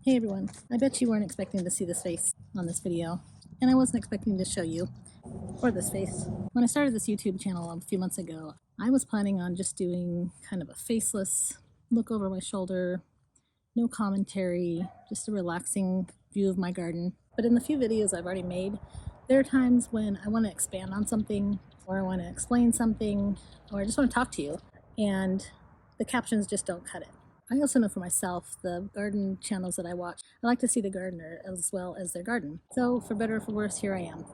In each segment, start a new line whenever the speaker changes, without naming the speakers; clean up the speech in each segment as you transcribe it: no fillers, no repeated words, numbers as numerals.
Hey everyone, I bet you weren't expecting to see this face on this video, and I wasn't expecting to show you, or this face. When I started this YouTube channel a few months ago, I was planning on just doing kind of a faceless look over my shoulder, no commentary, just a relaxing view of my garden. But in the few videos I've already made, there are times when I want to expand on something, or I want to explain something, or I just want to talk to you, and the captions just don't cut it. I also know for myself, the garden channels that I watch, I like to see the gardener as well as their garden. So for better or for worse, here I am.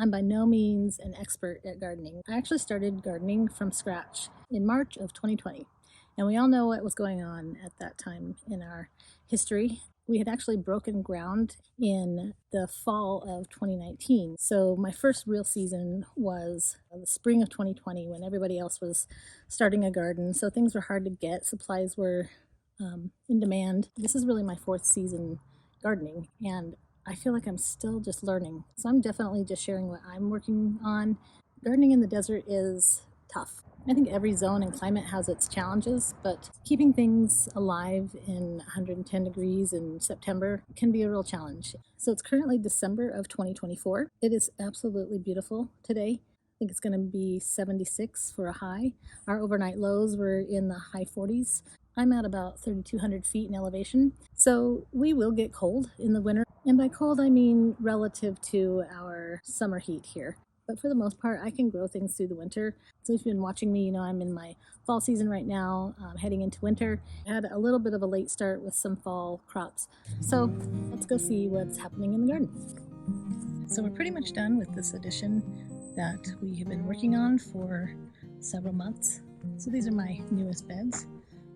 I'm by no means an expert at gardening. I actually started gardening from scratch in March of 2020. And we all know what was going on at that time in our history. We had actually broken ground in the fall of 2019. So my first real season was the spring of 2020 when everybody else was starting a garden. So things were hard to get, supplies were in demand. This is really my fourth season gardening, and I feel like I'm still just learning. So I'm definitely just sharing what I'm working on. Gardening in the desert is tough. I think every zone and climate has its challenges, but keeping things alive in 110 degrees in September can be a real challenge. So it's currently December of 2024. It is absolutely beautiful today. I think it's going to be 76 for a high. Our overnight lows were in the high 40s. I'm at about 3,200 feet in elevation, so we will get cold in the winter. And by cold, I mean relative to our summer heat here. But for the most part, I can grow things through the winter. So if you've been watching me, you know I'm in my fall season right now, heading into winter. I had a little bit of a late start with some fall crops. So let's go see what's happening in the garden. So we're pretty much done with this addition that we have been working on for several months. So these are my newest beds.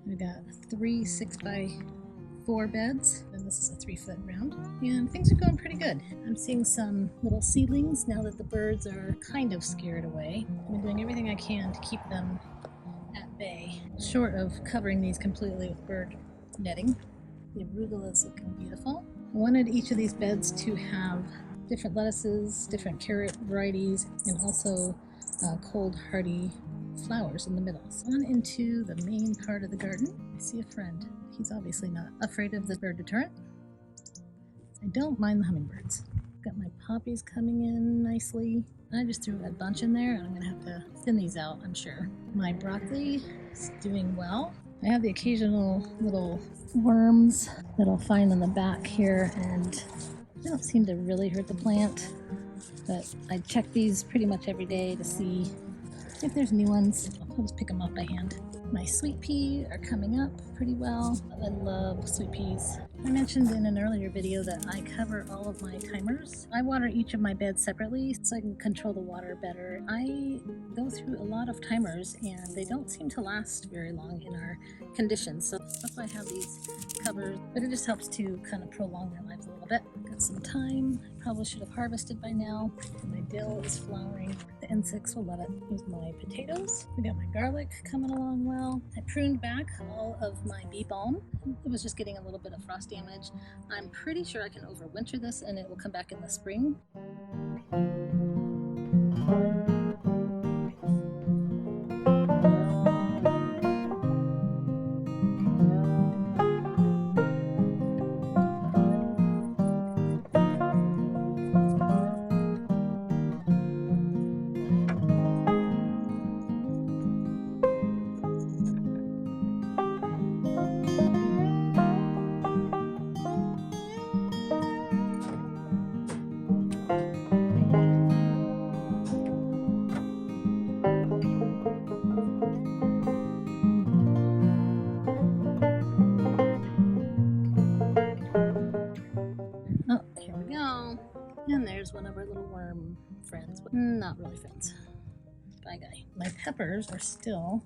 We've got 3 6x4 beds, and this is a 3-foot round, and things are going pretty good. I'm seeing some little seedlings now that the birds are kind of scared away. I've been doing everything I can to keep them at bay, short of covering these completely with bird netting. The arugula is looking beautiful. I wanted each of these beds to have different lettuces, different carrot varieties, and also cold hardy flowers in the middle. So on into the main part of the garden. I see a friend. He's obviously not afraid of the bird deterrent. I don't mind the hummingbirds. Got my poppies coming in nicely. I just threw a bunch in there, and I'm gonna have to thin these out, I'm sure. My broccoli is doing well. I have the occasional little worms that I'll find on the back here, and they don't seem to really hurt the plant, but I check these pretty much every day to see if there's new ones. I'll just pick them up by hand. My sweet pea are coming up pretty well. I love sweet peas. I mentioned in an earlier video that I cover all of my timers. I water each of my beds separately so I can control the water better. I go through a lot of timers and they don't seem to last very long in our conditions. So that's why I have these covered, but it just helps to kind of prolong their lives a little bit. Got some thyme. Probably should have harvested by now. My dill is flowering. The insects will love it. Here's my potatoes. We got my garlic coming along well. I pruned back all of my bee balm. It was just getting a little bit of frost damage. I'm pretty sure I can overwinter this and it will come back in the spring. Oh, here we go. And there's one of our little worm friends. Not really friends. Bye, guy. My peppers are still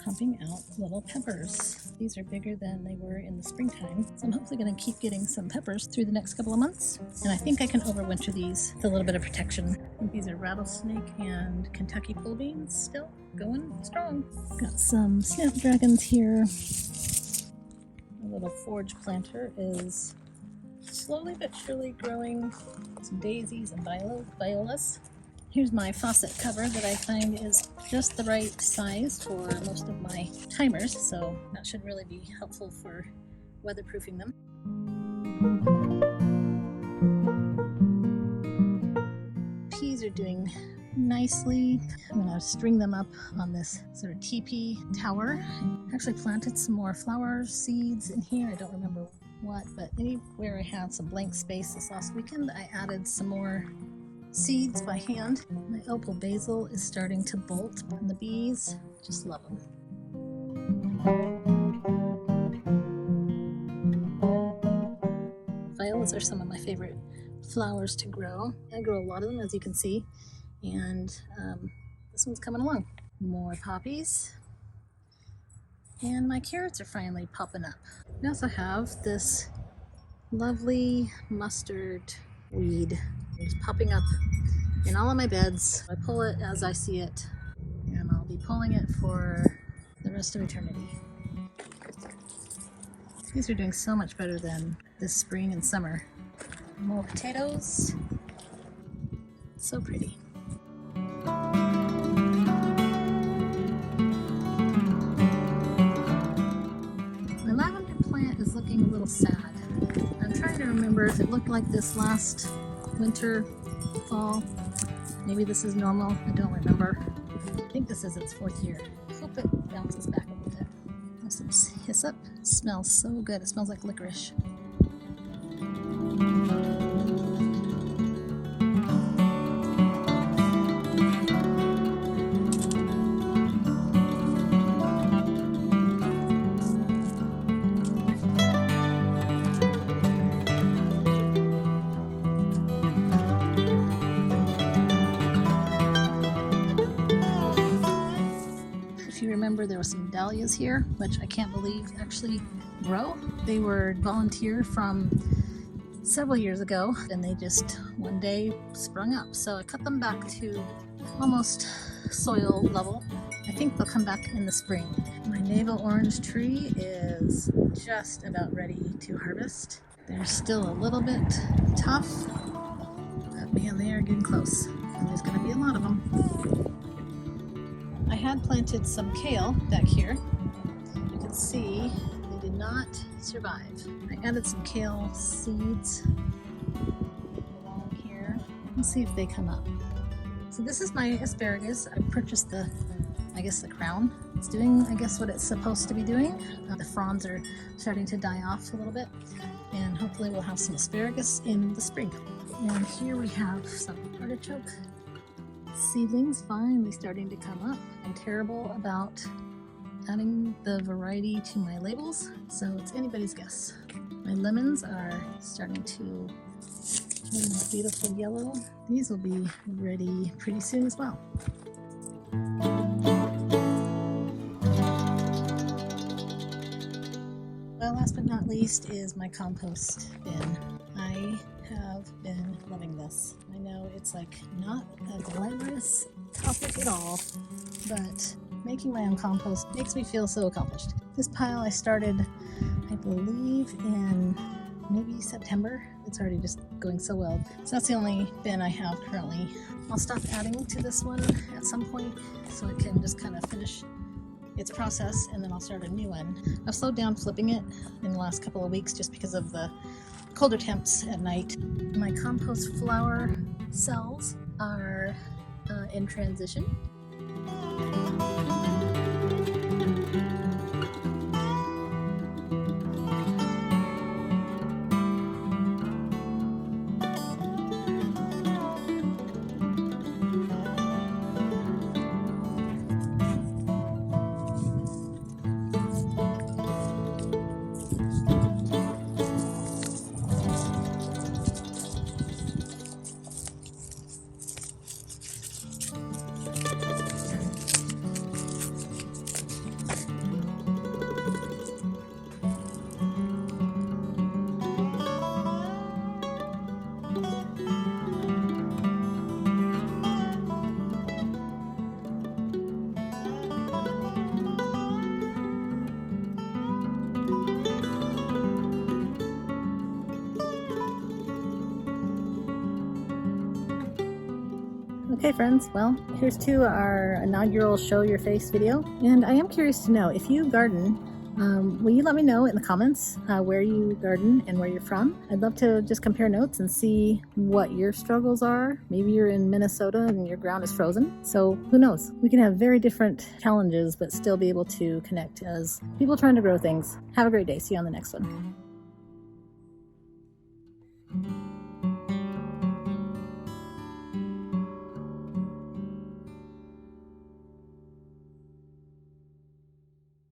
pumping out little peppers. These are bigger than they were in the springtime. So I'm hopefully going to keep getting some peppers through the next couple of months. And I think I can overwinter these with a little bit of protection. I think these are rattlesnake and Kentucky pole beans still going strong. Got some snapdragons here. A little forage planter is slowly but surely growing. Some daisies and violas. Here's my faucet cover that I find is just the right size for most of my timers, so that should really be helpful for weatherproofing them. are doing nicely. I'm going to string them up on this sort of teepee tower. I actually planted some more flower seeds in here. I don't remember what, but anywhere I had some blank space this last weekend, I added some more seeds by hand. My opal basil is starting to bolt, and the bees just love them. Violas are some of my favorite flowers to grow. I grow a lot of them, as you can see, and this one's coming along. More poppies, and my carrots are finally popping up. We also have this lovely mustard weed. It's popping up in all of my beds. I pull it as I see it, and I'll be pulling it for the rest of eternity. These are doing so much better than this spring and summer. More potatoes. So pretty. My lavender plant is looking a little sad. I'm trying to remember if it looked like this last winter, fall. Maybe this is normal. I don't remember. I think this is its 4th year. I hope it bounces back a little bit. There's some hyssop. It smells so good. It smells like licorice. Remember, there were some dahlias here, which I can't believe actually grow. They were volunteer from several years ago, and they just one day sprung up. So I cut them back to almost soil level. I think they'll come back in the spring. My navel orange tree is just about ready to harvest. They're still a little bit tough, but man, they are getting close. And there's going to be a lot of them. I had planted some kale back here. You can see they did not survive. I added some kale seeds along here. Let's see if they come up. So this is my asparagus. I purchased the crown. It's doing, I guess, what it's supposed to be doing. The fronds are starting to die off a little bit, and hopefully we'll have some asparagus in the spring. And here we have some artichoke seedlings finally starting to come up. I'm terrible about adding the variety to my labels, so it's anybody's guess. My lemons are starting to turn that beautiful yellow. These will be ready pretty soon as well. Well, last but not least is my compost bin. I have been loving this. I know it's like not a glamorous topic at all, but making my own compost makes me feel so accomplished. This pile I started, I believe, in maybe September. It's already just going so well. So that's the only bin I have currently. I'll stop adding to this one at some point so it can just kind of finish its process, and then I'll start a new one. I've slowed down flipping it in the last couple of weeks just because of the colder temps at night. My compost flower cells are in transition. Okay friends, well, here's to our inaugural Show Your Face video. And I am curious to know, if you garden, Will you let me know in the comments where you garden and where you're from? I'd love to just compare notes and see what your struggles are. Maybe you're in Minnesota and your ground is frozen. So who knows? We can have very different challenges, but still be able to connect as people trying to grow things. Have a great day. See you on the next one.